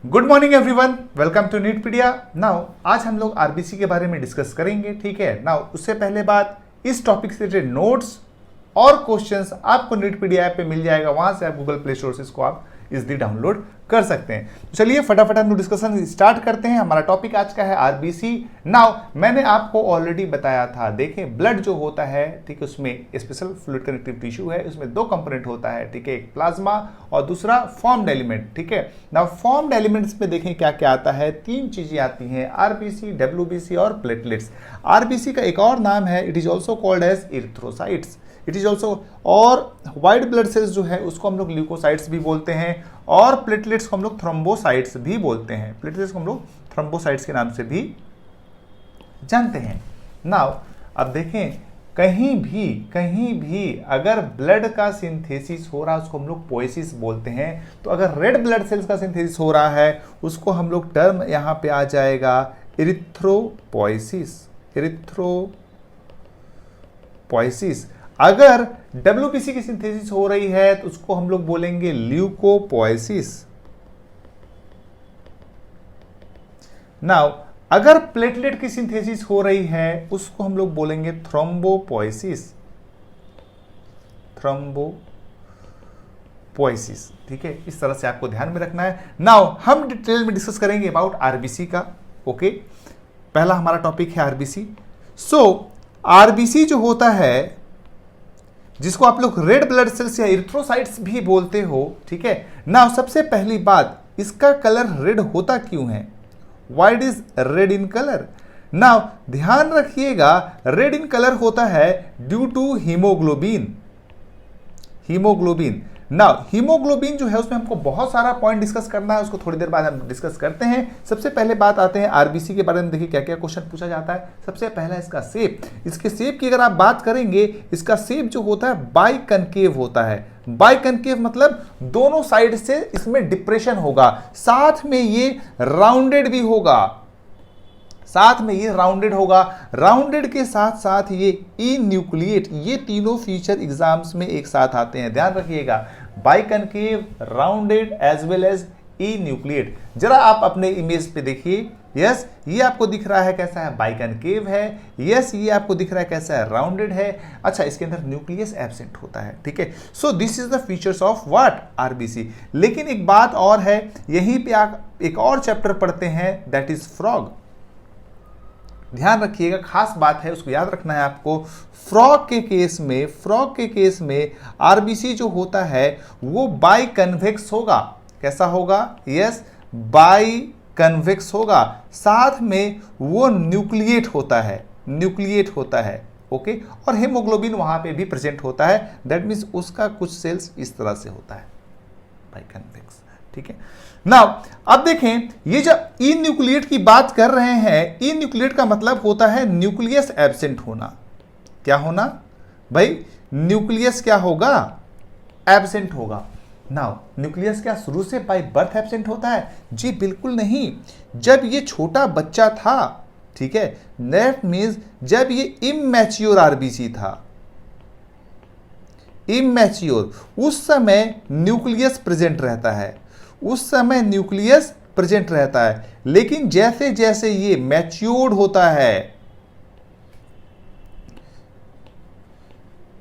Good morning everyone, welcome to Neetpedia. Now आज हम लोग आरबीसी के बारे में डिस्कस करेंगे। ठीक है, नाउ उससे पहले बात, इस टॉपिक से रिलेटेड नोट्स और क्वेश्चंस आपको नीटपीडिया ऐप पे मिल जाएगा। वहां से आप गूगल प्ले स्टोर से इसको आप इजीली डाउनलोड कर सकते हैं। तो चलिए फटाफट हम डिस्कशन स्टार्ट करते हैं। हमारा टॉपिक आज का है आरबीसी। नाउ मैंने आपको ऑलरेडी बताया था, देखें ब्लड जो होता है, ठीक है, उसमें स्पेशल फ्लूइड कनेक्टिव टिश्यू है, उसमें दो कंपोनेंट होता है, ठीक है, एक प्लाज्मा और दूसरा फॉर्म्ड एलिमेंट। ठीक है, नाउ फॉर्म्ड एलिमेंट्स में देखें क्या क्या आता है। तीन चीजें आती हैं, आरबीसी, डब्ल्यूबीसी और प्लेटलेट्स। आरबीसी का एक और नाम है, it is also called as erythrocytes, it is also, और व्हाइट ब्लड सेल्स जो है उसको हम लोग ल्यूकोसाइट्स भी बोलते हैं, और प्लेटलेट्स को हम लोग थ्रोम्बोसाइट्स भी बोलते हैं। प्लेटलेट्स को हम लोग थ्रोम्बोसाइट्स के नाम से भी जानते हैं। नाउ अब देखें, कहीं भी अगर ब्लड का सिंथेसिस हो रहा है उसको हम लोग पोएसिस बोलते हैं। तो अगर रेड ब्लड सेल्स का सिंथेसिस हो रहा है उसको हम लोग टर्म यहां पे आ जाएगा इरिथ्रोपोएसिस, इरिथ्रोपोएसिस। अगर डब्ल्यूबीसी की सिंथेसिस हो रही है तो उसको हम लोग बोलेंगे ल्यूकोपोएसिस। नाउ अगर प्लेटलेट की सिंथेसिस हो रही है उसको हम लोग बोलेंगे थ्रोम्बोपोएसिस, थ्रोम्बोपोएसिस। ठीक है, इस तरह से आपको ध्यान में रखना है। नाउ हम डिटेल में डिस्कस करेंगे अबाउट आरबीसी का। ओके, पहला हमारा टॉपिक है आरबीसी। सो आरबीसी जो होता है, जिसको आप लोग रेड ब्लड सेल्स या इरिथ्रोसाइट्स भी बोलते हो, ठीक है ना। सबसे पहली बात, इसका कलर रेड होता क्यों है? Why it is red in colour? Now ध्यान रखिएगा, रेड इन कलर होता है due to haemoglobin. Haemoglobin, now haemoglobin जो है उसमें हमको बहुत सारा पॉइंट डिस्कस करना है, उसको थोड़ी देर बाद हम डिस्कस करते हैं। सबसे पहले बात आते हैं आरबीसी के बारे में। देखिए क्या क्या क्वेश्चन पूछा जाता है। सबसे पहला इसका शेप। इसके शेप की अगर आप बात करेंगे, इसका शेप जो होता है बाइकनकेव होता है। बाइकनकेव मतलब दोनों साइड से इसमें डिप्रेशन होगा, साथ में ये राउंडेड भी होगा, साथ में ये राउंडेड होगा। राउंडेड के साथ साथ ये इन्यूक्लिएट, ये तीनों फीचर एग्जाम्स में एक साथ आते हैं, ध्यान रखिएगा। Biconcave, rounded as well as enucleate. जरा आप अपने इमेज पे देखिए। यस, ये आपको दिख रहा है कैसा है, बाइकनकेव है। यस, ये आपको दिख रहा है कैसा है, राउंडेड है। अच्छा, इसके अंदर न्यूक्लियस एब्सेंट होता है। ठीक है, so this is the features of what, RBC. लेकिन एक बात और है, यहीं पे आप एक और चैप्टर पढ़ते हैं, दैट इज फ्रॉग। ध्यान रखिएगा, खास बात है, उसको याद रखना है आपको। फ्रॉग के केस में आरबीसी जो होता है वो बाई कन्वेक्स होगा। कैसा होगा? यस, बाई कन्वेक्स होगा। साथ में वो न्यूक्लिएट होता है। ओके, और हेमोग्लोबिन वहां पे भी प्रेजेंट होता है। दैट मीन्स उसका कुछ सेल्स इस तरह से होता है, बाई कन्वेक्स। ठीक है, नाउ अब देखें, ये जब इन्यूक्लिएट की बात कर रहे हैं, इन्यूक्लिएट का मतलब होता है न्यूक्लियस एब्सेंट होना। क्या होना भाई? न्यूक्लियस क्या होगा? एब्सेंट होगा। नाउ न्यूक्लियस क्या शुरू से बाय बर्थ एब्सेंट होता है? जी बिल्कुल नहीं। जब ये छोटा बच्चा था, ठीक है, दैट मीन्स जब ये इमैच्योर आरबीसी था, इमैच्योर, उस समय न्यूक्लियस प्रेजेंट रहता है। लेकिन जैसे जैसे ये मैच्योर्ड होता है,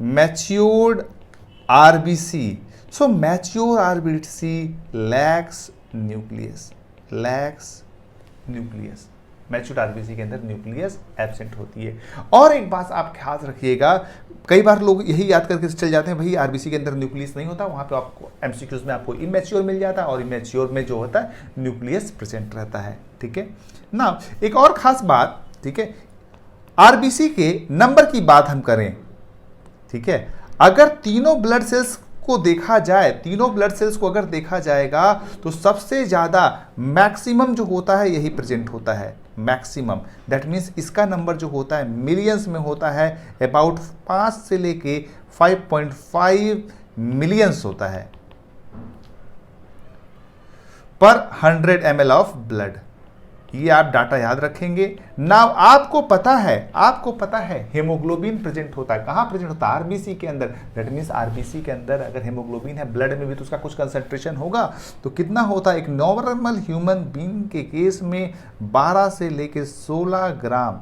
matured RBC, so mature RBC lacks nucleus, matured RBC के अंदर न्यूक्लियस एब्सेंट होती है। और एक बात आप ख्याल रखिएगा, कई बार लोग यही याद करके चल जाते हैं, भाई आरबीसी के अंदर न्यूक्लियस नहीं होता, वहां पे आपको एमसीक्यूज में आपको इमैच्योर मिल जाता है, और इमैच्योर में जो होता है न्यूक्लियस प्रेजेंट रहता है। ठीक है ना, एक और खास बात, ठीक है, आरबीसी के नंबर की बात हम करें, ठीक है, अगर तीनों ब्लड सेल्स को देखा जाए, तीनों ब्लड सेल्स को अगर देखा जाएगा तो सबसे ज्यादा मैक्सिमम जो होता है यही प्रेजेंट होता है, मैक्सिमम। दैट मीन्स इसका नंबर जो होता है मिलियंस में होता है, अबाउट 5 से लेके 5.5 मिलियंस होता है पर 100 ml ऑफ ब्लड। ये आप डाटा याद रखेंगे। नाउ आपको पता है हेमोग्लोबिन प्रेजेंट होता है, कहाँ प्रेजेंट होता है? आरबीसी के अंदर। दैट मीन्स आरबीसी के अंदर अगर हेमोग्लोबिन है ब्लड में भी तो उसका कुछ कंसंट्रेशन होगा। तो कितना होता है? एक नॉर्मल ह्यूमन बीइंग के केस में 12 से लेकर 16 ग्राम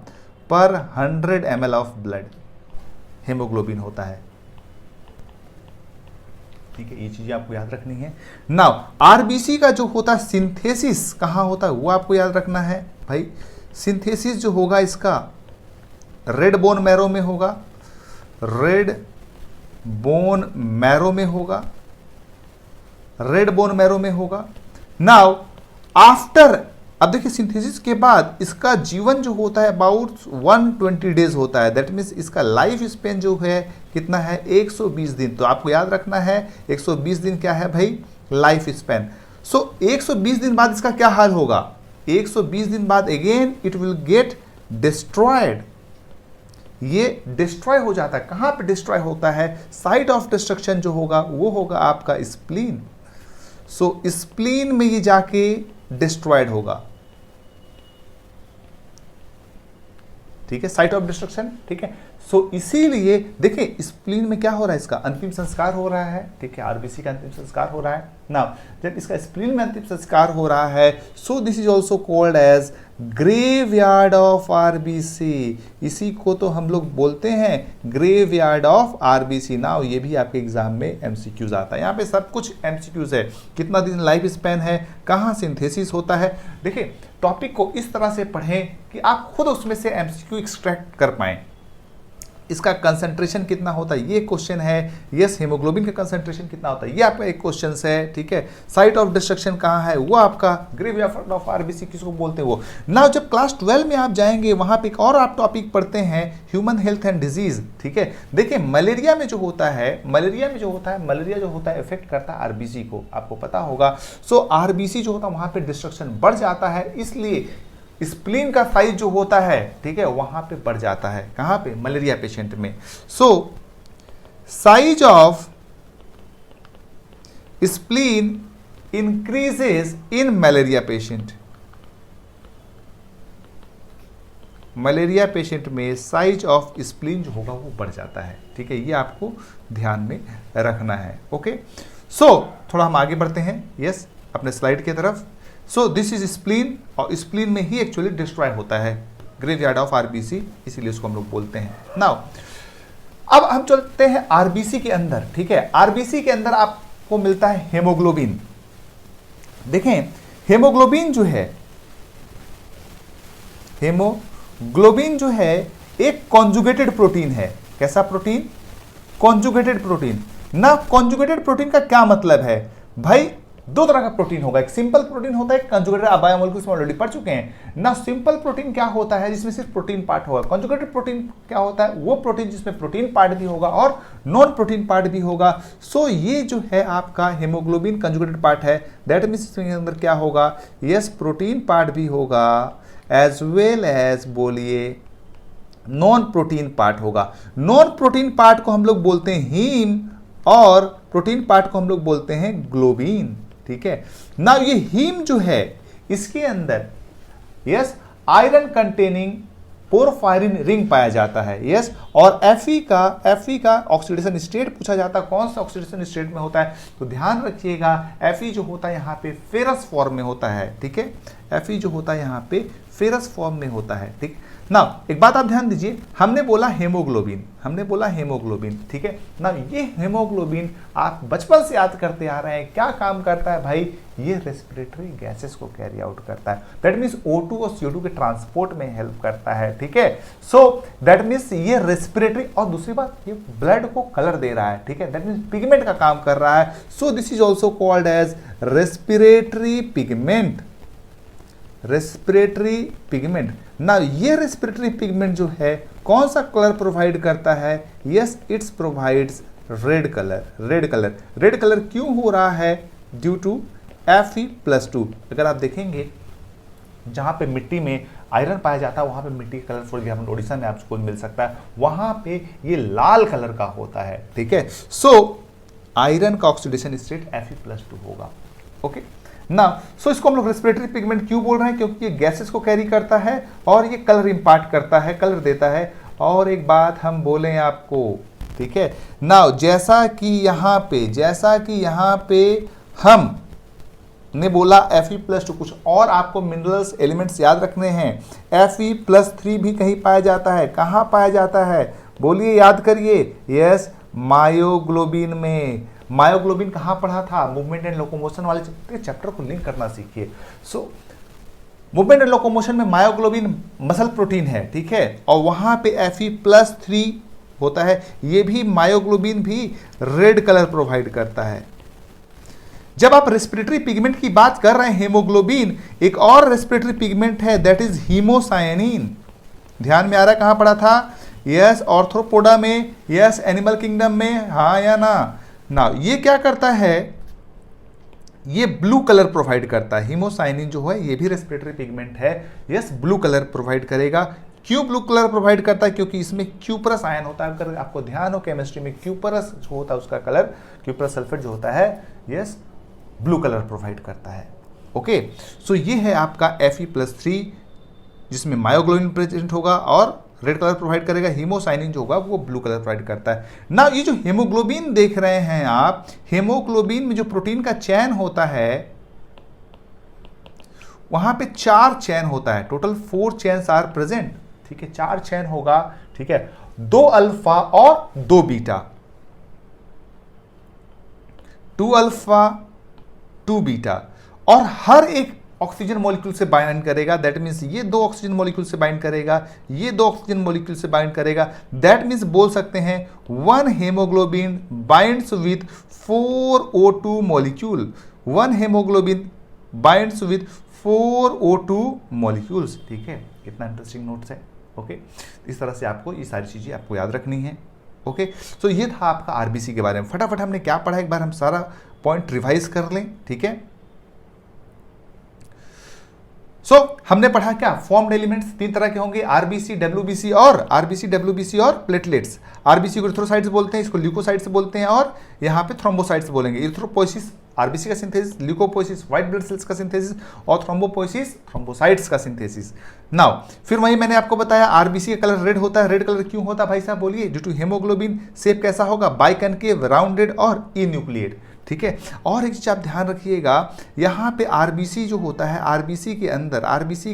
पर 100 ml ऑफ ब्लड हेमोग्लोबिन होता है। ठीक है, ये चीजें आपको याद रखनी है। नाउ आरबीसी का जो होता है सिंथेसिस कहाँ होता है वो आपको याद रखना है भाई। सिंथेसिस जो होगा इसका रेड बोन मैरो में होगा, रेड बोन मैरो में होगा, रेड बोन मैरो में होगा। नाउ आफ्टर, अब देखिए सिंथेसिस के बाद इसका जीवन जो होता है अबाउट 120 डेज होता है। दैट मीन्स इसका लाइफ स्पेन जो है कितना है? 120 दिन। तो आपको याद रखना है 120 दिन क्या है भाई? Life span. सो 120 दिन बाद इसका क्या हाल होगा? 120 दिन बाद again it will get destroyed. ये डिस्ट्रॉय हो जाता है। कहां पे डिस्ट्रॉय होता है? साइट ऑफ डिस्ट्रक्शन जो होगा वो होगा आपका स्प्लीन। सो स्प्लीन में ये जाके डिस्ट्रॉयड होगा। ठीक है, साइट ऑफ डिस्ट्रक्शन। ठीक है, सो इसीलिए देखिए स्प्लीन में क्या हो रहा है? इसका अंतिम संस्कार हो रहा है। ठीक है, आरबीसी का अंतिम संस्कार हो रहा है। नाउ जब इसका स्प्लीन में अंतिम संस्कार हो रहा है, so this is also called as graveyard of RBC. इसी को तो हम लोग बोलते हैं ग्रेवयार्ड ऑफ आरबीसी। नाउ ये भी आपके एग्जाम में एमसीक्यूज आता है। यहाँ पे सब कुछ एमसीक्यूज है। कितना दिन लाइफ स्पैन है, कहाँ सिंथेसिस होता है। देखिए टॉपिक को इस तरह से पढ़ें कि आप खुद उसमें से एमसीक्यू एक्सट्रैक्ट कर पाएं। इसका कंसंट्रेशन कितना होता है ये क्वेश्चन है। यस, हीमोग्लोबिन का कंसंट्रेशन कितना होता है ये आपका एक क्वेश्चन है। ठीक है, साइट ऑफ डिस्ट्रक्शन कहाँ है वो आपका ग्रेवयार्ड ऑफ आरबीसी किसको बोलते हैं वो। नाउ जब क्लास 12 में आप जाएंगे वहां पे एक और आप टॉपिक पढ़ते हैं ह्यूमन हेल्थ एंड डिजीज। ठीक है, देखिए मलेरिया जो होता है इफेक्ट करता है आरबीसी को, आपको पता होगा। सो आरबीसी जो होता है वहां पे डिस्ट्रक्शन बढ़ जाता है, इसलिए स्प्लीन का साइज जो होता है ठीक है वहां पे बढ़ जाता है। कहां पे? मलेरिया पेशेंट में। So size of spleen increases in malaria patient. Malaria patient में साइज ऑफ स्प्लीन जो होगा वो बढ़ जाता है। ठीक है, ये आपको ध्यान में रखना है। ओके, सो थोड़ा हम आगे बढ़ते हैं। यस, अपने स्लाइड की तरफ। सो दिस इज स्प्लीन, और स्प्लीन में ही एक्चुअली डिस्ट्रॉय होता है ग्रेवयार्ड ऑफ आरबीसी, इसीलिए उसको हम लोग बोलते हैं। नाउ अब हम चलते हैं आरबीसी के अंदर। ठीक है, आरबीसी के अंदर आपको मिलता है हेमोग्लोबिन। देखें हेमोग्लोबिन जो है एक कॉन्जुगेटेड प्रोटीन है। कैसा प्रोटीन? Conjugated protein. ना कॉन्जुगेटेड प्रोटीन का क्या मतलब है भाई? दो तरह का प्रोटीन होगा, एक सिंपल प्रोटीन होता है, एक कंजुगेटेड। आप बायोमोलिक्यूल्स में ऑलरेडी पढ़ चुके हैं ना। सिंपल प्रोटीन क्या होता है? जिसमें सिर्फ प्रोटीन पार्ट होगा। कंजुगेटेड प्रोटीन क्या होता है? वो प्रोटीन जिसमें प्रोटीन पार्ट भी होगा और नॉन प्रोटीन पार्ट भी होगा। सो ये जो है आपका हेमोग्लोबिन कंजुगेटेड पार्ट है। दैट मीन्स इसके अंदर क्या होगा? यस, प्रोटीन पार्ट भी होगा एज वेल एज बोलिए नॉन प्रोटीन पार्ट होगा। नॉन प्रोटीन पार्ट को हम लोग बोलते हैं हीम और प्रोटीन पार्ट को हम लोग बोलते हैं ग्लोबिन। ठीक है ना, ये हीम जो है इसके अंदर yes iron containing porphyrin ring पाया जाता है। यस, और Fe का ऑक्सीडेशन स्टेट पूछा जाता है, कौन सा ऑक्सीडेशन स्टेट में होता है? तो ध्यान रखिएगा Fe जो होता है यहाँ पे फेरस फॉर्म में होता है। ठीक है, Fe जो होता है यहाँ पे फेरस फॉर्म में होता है। ठीक ना, एक बात आप ध्यान दीजिए, हमने बोला हेमोग्लोबिन। ठीक है ना, ये हेमोग्लोबिन आप बचपन से याद करते आ रहे हैं। क्या काम करता है भाई? ये रेस्पिरेटरी गैसेस को कैरी आउट करता है। दैट मीन्स O2 और CO2 के ट्रांसपोर्ट में हेल्प करता है। ठीक है, सो दैट मीन्स ये रेस्पिरेटरी, और दूसरी बात ये ब्लड को कलर दे रहा है। ठीक है, दैट मीन्स पिगमेंट का काम कर रहा है। So this is also called as respiratory pigment. Respiratory pigment ना, ये रेस्पिरेटरी पिगमेंट जो है कौन सा कलर प्रोवाइड करता है? Yes, it's provides red colour क्यों हो रहा है? Due to Fe+2। अगर आप देखेंगे जहां पे मिट्टी में आयरन पाया जाता है वहां पे मिट्टी का कलर, फॉर एग्जाम्पल ओडिशा में आपको मिल सकता है, वहां पे ये लाल कलर का होता है। ठीक है, सो आयरन का ऑक्सीडेशन स्टेट Fe+2 होगा। ओके, ना। सो इसको हम लोग रेस्पिरेटरी पिगमेंट क्यों बोल रहे हैं, क्योंकि ये गैसेस को कैरी करता है और ये कलर इंपार्ट करता है, कलर देता है। और एक बात हम बोलें आपको, ठीक है ना, जैसा कि यहाँ पे हम ने बोला Fe+2, कुछ और आपको मिनरल्स एलिमेंट्स याद रखने हैं। Fe+3 भी कहीं पाया जाता है, कहाँ पाया जाता है बोलिए, याद करिए। यस, मायोग्लोबिन में। मायोग्लोबिन कहाँ पढ़ा था, मूवमेंट एंड लोकोमोशन वाले चैप्टर को लिंक करना सीखिए। सो मूवमेंट एंड लोकोमोशन में मायोग्लोबिन मसल प्रोटीन है, ठीक है, और वहां पे Fe+3 होता है। ये भी मायोग्लोबिन भी रेड कलर प्रोवाइड करता है। जब आप रेस्पिरेटरी पिगमेंट की बात कर रहे हैं, हेमोग्लोबिन, एक और रेस्पिरेटरी पिगमेंट है, दैट इज हीमोसायनिन। ध्यान में आ रहा है, कहां पढ़ा था? यस, ऑर्थ्रोपोडा में, यस, एनिमल किंगडम में, हाँ या ना। ये क्या करता है, ये ब्लू कलर प्रोवाइड करता है। हीमोसायनिन जो है ये भी रेस्पिरेटरी पिगमेंट है, यस, ब्लू कलर प्रोवाइड करेगा। क्यों ब्लू कलर प्रोवाइड करता है? क्योंकि इसमें क्यूपरस आयन होता है। अगर आपको ध्यान हो केमिस्ट्री में, क्यूपरस जो होता है उसका कलर, क्यूपरस सल्फेट जो होता है, यस, ब्लू कलर प्रोवाइड करता है। ओके, सो ये है आपका Fe+3 जिसमें मायोग्लोबिन प्रेजेंट होगा और रेड कलर प्रोवाइड करेगा। हीमोसायनिन जो होगा वो ब्लू कलर प्रोवाइड करता है ना। ये जो हेमोग्लोबिन देख रहे हैं आप, हेमोग्लोबिन में जो प्रोटीन का चैन होता है वहां पे 4 चैन होता है, टोटल 4 चैन्स आर प्रेजेंट, ठीक है, 4 चैन होगा, ठीक है, 2 अल्फा और 2 बीटा, 2 अल्फा 2 बीटा, और हर एक ऑक्सीजन मॉलिक्यूल से बाइंड करेगा। दैट मीन्स ये 2 ऑक्सीजन मॉलिक्यूल से बाइंड करेगा, ये 2 ऑक्सीजन मॉलिक्यूल से बाइंड करेगा। दैट मीन्स बोल सकते हैं 1 haemoglobin binds with 4 O2 molecule, 1 haemoglobin binds with 4 O2 molecules, ठीक है। कितना इंटरेस्टिंग नोट्स है। ओके, इस तरह से आपको ये सारी चीजें आपको याद रखनी है। ओके, सो ये था आपका आरबीसी के बारे में। फटाफट हमने क्या पढ़ा, एक बार हम सारा पॉइंट रिवाइज कर लें, ठीक है। सो हमने पढ़ा क्या, फॉर्म्ड एलिमेंट्स 3 तरह के होंगे, आरबीसी, डब्ल्यूबीसी और प्लेटलेट्स। आरबीसी को इरिथ्रोसाइट्स बोलते हैं, इसको ल्यूकोसाइट्स बोलते हैं, और यहाँ पे थ्रोम्बोसाइट्स बोलेंगे। इरिथ्रोपोइसिस आरबीसी का सिंथेसिस, ल्यूकोपोइसिस व्हाइट ब्लड सेल्स का सिंथेसिस, और थ्रोम्बोपोइसिस थ्रोम्बोसाइट्स का सिंथेसिस। नाउ फिर वही मैंने आपको बताया, आरबीसी का कलर रेड होता है। रेड कलर क्यों होता है भाई साहब बोलिए? Due to haemoglobin. शेप कैसा होगा? बाइकनकेव, राउंडेड और इन्यूक्लिएट, ठीक है। और एक चीज आप ध्यान रखिएगा, यहाँ पे आरबीसी जो होता है, आरबीसी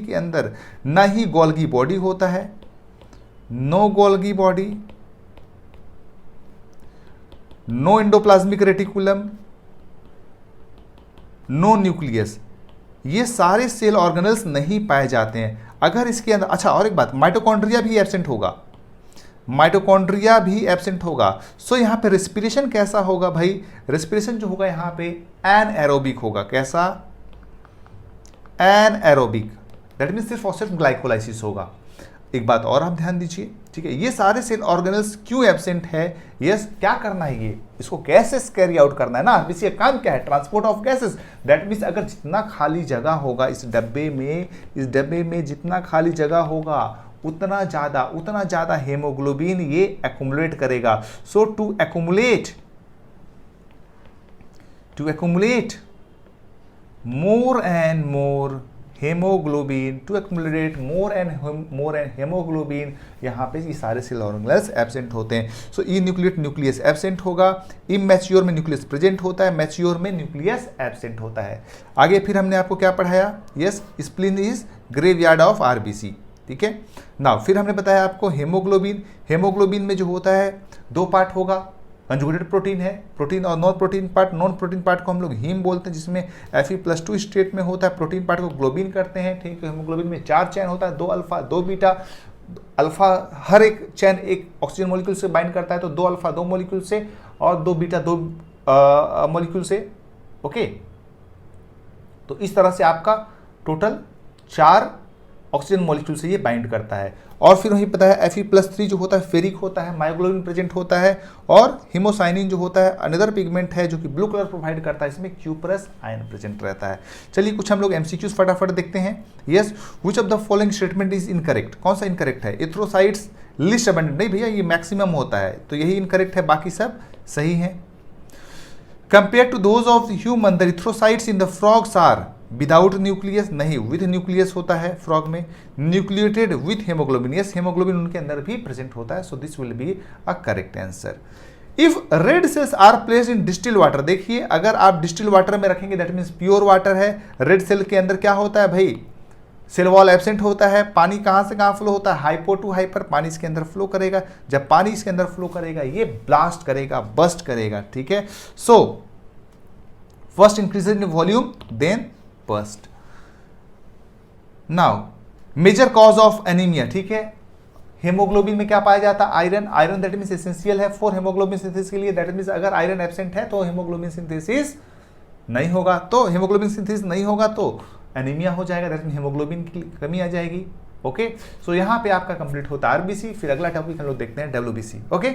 के अंदर ना ही गोल्गी बॉडी होता है, no Golgi body, no endoplasmic reticulum, no nucleus, ये सारे सेल ऑर्गेनल्स नहीं पाए जाते हैं। अगर इसके अंदर, अच्छा और एक बात, माइटोकॉन्ड्रिया भी एब्सेंट होगा, माइटोकॉन्ड्रिया भी एब्सेंट होगा। सो यहाँ पे रेस्पिरेशन कैसा होगा भाई? रेस्पिरेशन जो होगा यहाँ पे एनएरोबिक होगा। कैसा? एनएरोबिक, दैट मीन्स सिर्फ और सिर्फ ग्लाइकोलाइसिस होगा। एक बात और आप ध्यान दीजिए, ठीक है, ये सारे सेल ऑर्गेनल्स क्यों एब्सेंट है? यस, क्या करना है ये? इसको गैसेस कैरी आउट करना है ना। आरबीसी का काम क्या है? Transport of gases. That means अगर जितना खाली जगह होगा इस डब्बे में जितना खाली जगह होगा उतना ज़्यादा हेमोग्लोबिन ये एक्युमुलेट करेगा। So to accumulate more and more haemoglobin, to accumulate more and haemoglobin, यहाँ पे ये सारे सेल ऑर्गेनल्स एब्सेंट होते हैं। So enucleate nucleus absent होगा, इमैच्योर में न्यूक्लियस प्रेजेंट होता है, मैच्योर में न्यूक्लियस एब्सेंट होता है। आगे फिर हमने आपको क्या पढ़ाया? Yes, spleen is graveyard of RBC, ठीक है ना। फिर हमने बताया आपको हेमोग्लोबिन में जो होता है 2 पार्ट होगा, कंजुगेटेड प्रोटीन है, प्रोटीन और non protein part. Non protein part को हम लोग हीम बोलते हैं, जिसमें Fe+2 स्टेट में होता है। प्रोटीन पार्ट को ग्लोबिन करते हैं, ठीक है। हेमोग्लोबिन में 4 चैन होता है, 2 अल्फा 2 बीटा। अल्फा हर एक चैन एक ऑक्सीजन मॉलिक्यूल से बाइंड करता है, तो 2 अल्फा 2 मॉलिक्यूल से और 2 बीटा 2 मॉलिक्यूल से। ओके, तो इस तरह से आपका टोटल 4 ऑक्सीजन मॉलिक्यूल से ये बाइंड करता है। और फिर वही पता है Fe+3 जो होता है फेरिक होता है, मायोग्लोबिन प्रेजेंट होता है, और हीमोसाइनिन जो होता है अनदर पिगमेंट है जो कि ब्लू कलर प्रोवाइड करता है, इसमें क्यूपरस आयन प्रेजेंट रहता है। चलिए कुछ हम लोग एमसीक्यूज फटाफट देखते हैं। Yes, which of the following statement is incorrect? कौन सा इनकरेक्ट है? एथ्रोसाइट्स लिस्ट अबंडेंट, नहीं भैया ये मैक्सिमम होता है, तो यही इनकरेक्ट है, बाकी सब सही है। Compare to those of human the erythrocytes in the frogs are without nucleus, नहीं विथ न्यूक्लियस होता है फ्रॉग में, nucleated with haemoglobin, yes haemoglobin उनके अंदर भी प्रेजेंट होता है, so this will be a correct answer. If red cells are placed in distil water, देखिए अगर आप डिस्टिल वाटर में रखेंगे दैट मीन्स प्योर वाटर है, रेड सेल के अंदर क्या होता है भाई, सेल वॉल एब्सेंट होता है, पानी कहां से कहां फ्लो होता है, हाइपो टू हाइपर, पानी इसके अंदर फ्लो करेगा, जब पानी इसके अंदर फ्लो करेगा ये ब्लास्ट करेगा, बस्ट करेगा, ठीक है। So first increase in volume then bust. Now major cause of anaemia, ठीक है, हेमोग्लोबिन में क्या पाया जाता है, iron, iron that means essential है फॉर हेमोग्लोबिन सिंथेसिस के लिए, दैट मींस अगर आयरन एब्सेंट है तो हेमोग्लोबिन सिंथेसिस नहीं होगा, तो हेमोग्लोबिन सिंथेसिस नहीं होगा तो एनीमिया हो जाएगा, दैट मींस हेमोग्लोबिन की कमी आ जाएगी। ओके, सो यहां पे आपका कंप्लीट होता है आरबीसी। फिर अगला टॉपिक हम लोग देखते हैं डब्ल्यूबीसी। ओके।